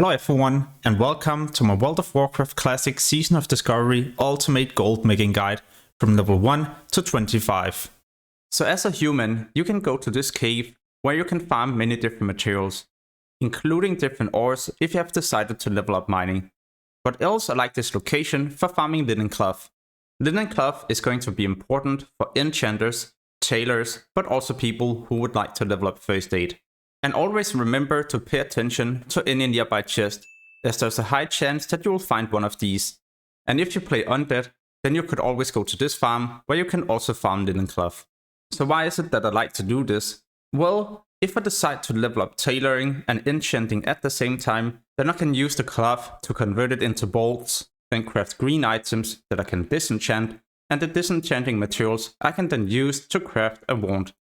Hello everyone, and welcome to my World of Warcraft Classic Season of Discovery Ultimate Gold Making Guide from level 1 to 25. So as a human, you can go to this cave where you can farm many different materials, including different ores if you have decided to level up mining. But else I like this location for farming linen cloth. Linen cloth is going to be important for enchanters, tailors, but also people who would like to level up first aid. And always remember to pay attention to any nearby chest, as there's a high chance that you will find one of these. And if you play undead, then you could always go to this farm, where you can also farm linen cloth. So why is it that I like to do this? Well, if I decide to level up tailoring and enchanting at the same time, then I can use the cloth to convert it into bolts, then craft green items that I can disenchant, and the disenchanting materials I can then use to craft a wand.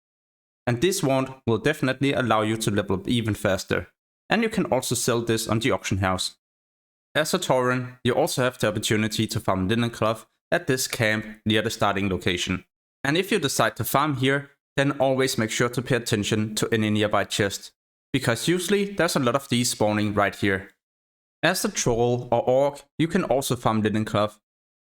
And this wand will definitely allow you to level up even faster. And you can also sell this on the auction house. As a Tauren, you also have the opportunity to farm linen cloth at this camp near the starting location. And if you decide to farm here, then always make sure to pay attention to any nearby chest, because usually there's a lot of these spawning right here. As a troll or orc, you can also farm linen cloth.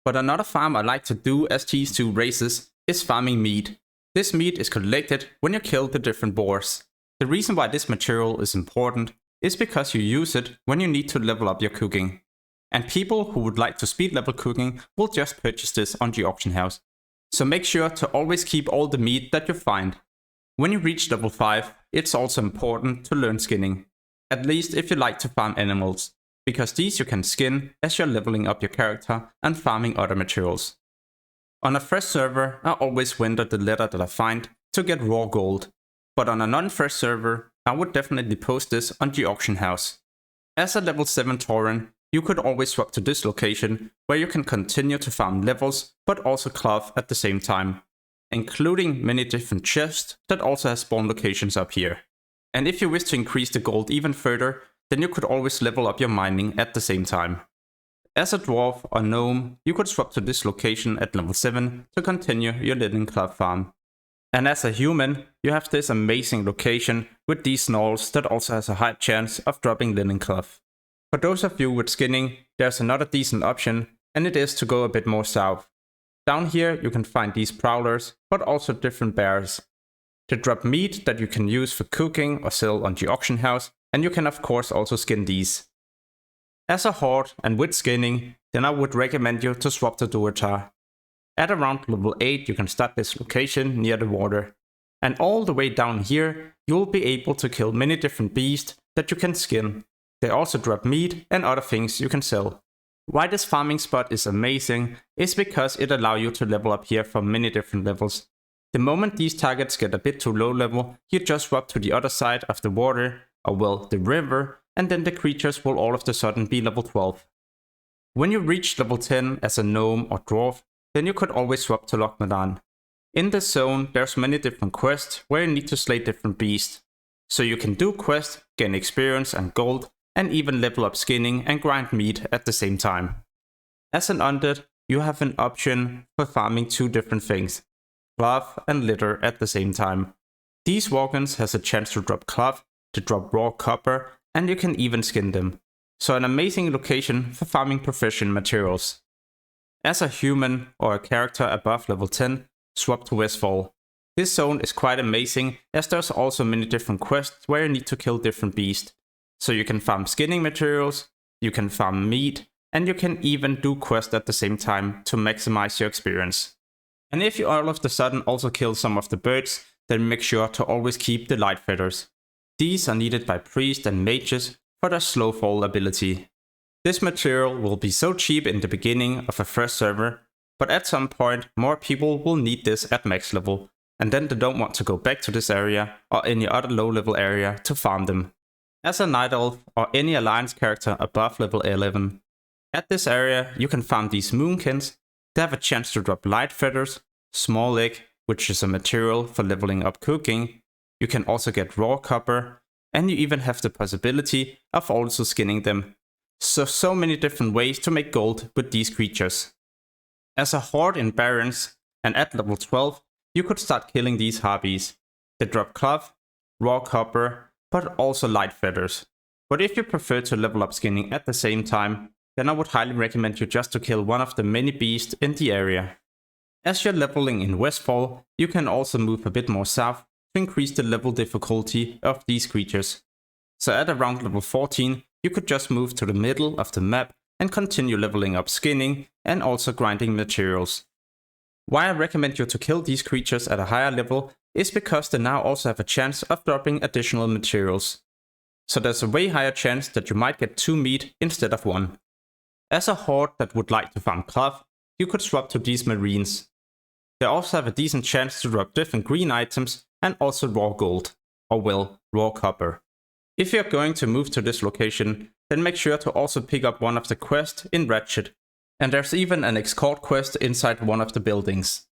But another farm I like to do as these two races is farming meat. This meat is collected when you kill the different boars. The reason why this material is important is because you use it when you need to level up your cooking. And people who would like to speed level cooking will just purchase this on the auction house. So make sure to always keep all the meat that you find. When you reach level 5, it's also important to learn skinning. At least if you like to farm animals, because these you can skin as you're leveling up your character and farming other materials. On a fresh server, I always vendor the leather that I find to get raw gold, but on a non-fresh server, I would definitely post this on the auction house. As a level 7 Tauren, you could always swap to this location, where you can continue to farm levels, but also cloth at the same time, including many different chests that also have spawn locations up here. And if you wish to increase the gold even further, then you could always level up your mining at the same time. As a dwarf or gnome, you could swap to this location at level 7 to continue your linen cloth farm. And as a human, you have this amazing location with these gnolls that also has a high chance of dropping linen cloth. For those of you with skinning, there's another decent option, and it is to go a bit more south. Down here you can find these prowlers, but also different bears. They drop meat that you can use for cooking or sell on the auction house, and you can of course also skin these. As a horde and with skinning, then I would recommend you to swap to Duertar. At around level 8 you can start this location near the water. And all the way down here, you will be able to kill many different beasts that you can skin. They also drop meat and other things you can sell. Why this farming spot is amazing is because it allows you to level up here from many different levels. The moment these targets get a bit too low level, you just swap to the other side of the water, or well, the river, and then the creatures will all of a sudden be level 12. When you reach level 10 as a gnome or dwarf, then you could always swap to Lochmadan. In this zone, there's many different quests where you need to slay different beasts. So you can do quests, gain experience and gold, and even level up skinning and grind meat at the same time. As an undead, you have an option for farming two different things, cloth and litter at the same time. These walk-ins has a chance to drop cloth, to drop raw copper, and you can even skin them. So an amazing location for farming profession materials. As a human or a character above level 10, swap to Westfall. This zone is quite amazing, as there's also many different quests where you need to kill different beasts. So you can farm skinning materials, you can farm meat, and you can even do quests at the same time to maximize your experience. And if you all of a sudden also kill some of the birds, then make sure to always keep the light feathers. These are needed by priests and mages for their slow fall ability. This material will be so cheap in the beginning of a first server, but at some point more people will need this at max level, and then they don't want to go back to this area or any other low level area to farm them. As a night elf or any alliance character above level 11, at this area you can farm these moonkins. They have a chance to drop light feathers, small egg, which is a material for leveling up cooking. You can also get raw copper, and you even have the possibility of also skinning them. So many different ways to make gold with these creatures. As a horde in Barrens, and at level 12, you could start killing these harpies. They drop cloth, raw copper, but also light feathers. But if you prefer to level up skinning at the same time, then I would highly recommend you just to kill one of the many beasts in the area. As you're leveling in Westfall, you can also move a bit more south to increase the level difficulty of these creatures. So at around level 14, you could just move to the middle of the map and continue leveling up skinning and also grinding materials. Why I recommend you to kill these creatures at a higher level is because they now also have a chance of dropping additional materials. So there's a way higher chance that you might get 2 meat instead of 1. As a horde that would like to farm cloth, you could swap to these marines. They also have a decent chance to drop different green items and also raw gold, or well, raw copper. If you're going to move to this location, then make sure to also pick up one of the quests in Ratchet, and there's even an escort quest inside one of the buildings.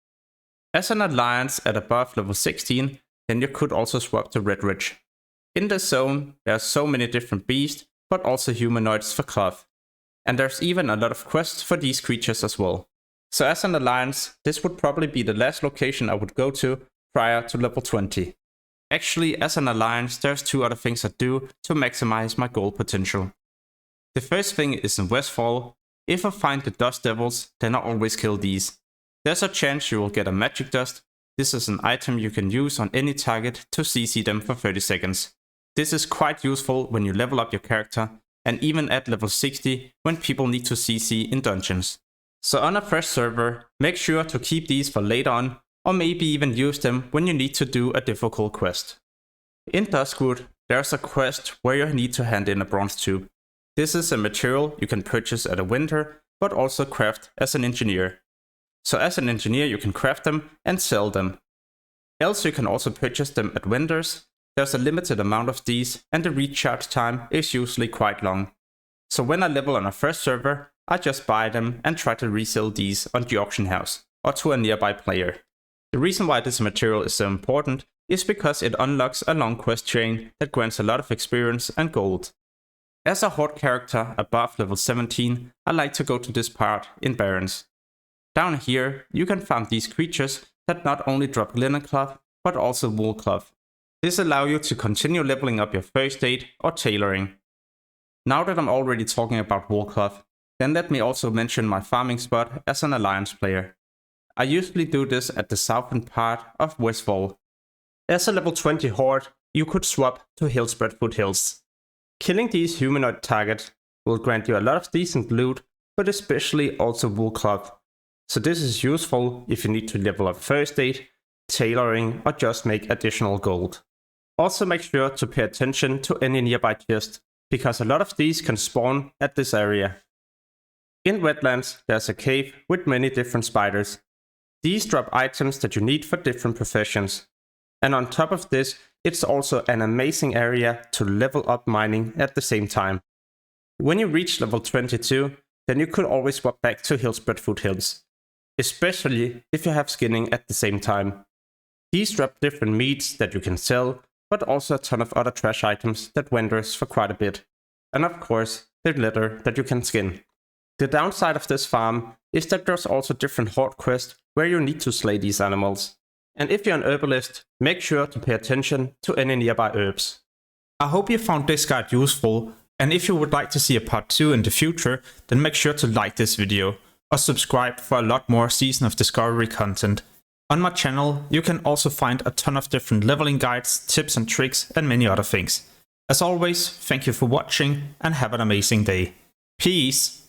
As an alliance at above level 16, then you could also swap to Red Ridge. In this zone, there are so many different beasts, but also humanoids for cloth. And there's even a lot of quests for these creatures as well. So as an alliance, this would probably be the last location I would go to prior to level 20. Actually, as an alliance, there's 2 other things I do to maximize my gold potential. The first thing is in Westfall. If I find the dust devils, then I always kill these. There's a chance you will get a magic dust. This is an item you can use on any target to CC them for 30 seconds. This is quite useful when you level up your character, and even at level 60 when people need to CC in dungeons. So on a fresh server, make sure to keep these for later on, or maybe even use them when you need to do a difficult quest. In Duskwood, there's a quest where you need to hand in a bronze tube. This is a material you can purchase at a vendor, but also craft as an engineer. So as an engineer you can craft them and sell them. Else you can also purchase them at vendors. There's a limited amount of these and the recharge time is usually quite long. So when I level on a first server, I just buy them and try to resell these on the auction house or to a nearby player. The reason why this material is so important is because it unlocks a long quest chain that grants a lot of experience and gold. As a horde character above level 17, I like to go to this part in Barrens. Down here, you can farm these creatures that not only drop linen cloth, but also wool cloth. This allows you to continue leveling up your first aid or tailoring. Now that I'm already talking about wool cloth, then let me also mention my farming spot as an alliance player. I usually do this at the southern part of Westfall. As a level 20 horde, you could swap to Hillspread Foothills. Killing these humanoid targets will grant you a lot of decent loot, but especially also wool cloth. So this is useful if you need to level up first aid, tailoring, or just make additional gold. Also make sure to pay attention to any nearby chests, because a lot of these can spawn at this area. In Wetlands, there's a cave with many different spiders. These drop items that you need for different professions. And on top of this, it's also an amazing area to level up mining at the same time. When you reach level 22, then you could always swap back to Hillspread Foothills, especially if you have skinning at the same time. These drop different meats that you can sell, but also a ton of other trash items that vendors for quite a bit. And of course, the leather that you can skin. The downside of this farm is that there's also different horde quests where you need to slay these animals. And if you're an herbalist, make sure to pay attention to any nearby herbs. I hope you found this guide useful, and if you would like to see a part 2 in the future, then make sure to like this video, or subscribe for a lot more Season of Discovery content. On my channel, you can also find a ton of different leveling guides, tips and tricks, and many other things. As always, thank you for watching, and have an amazing day. Peace!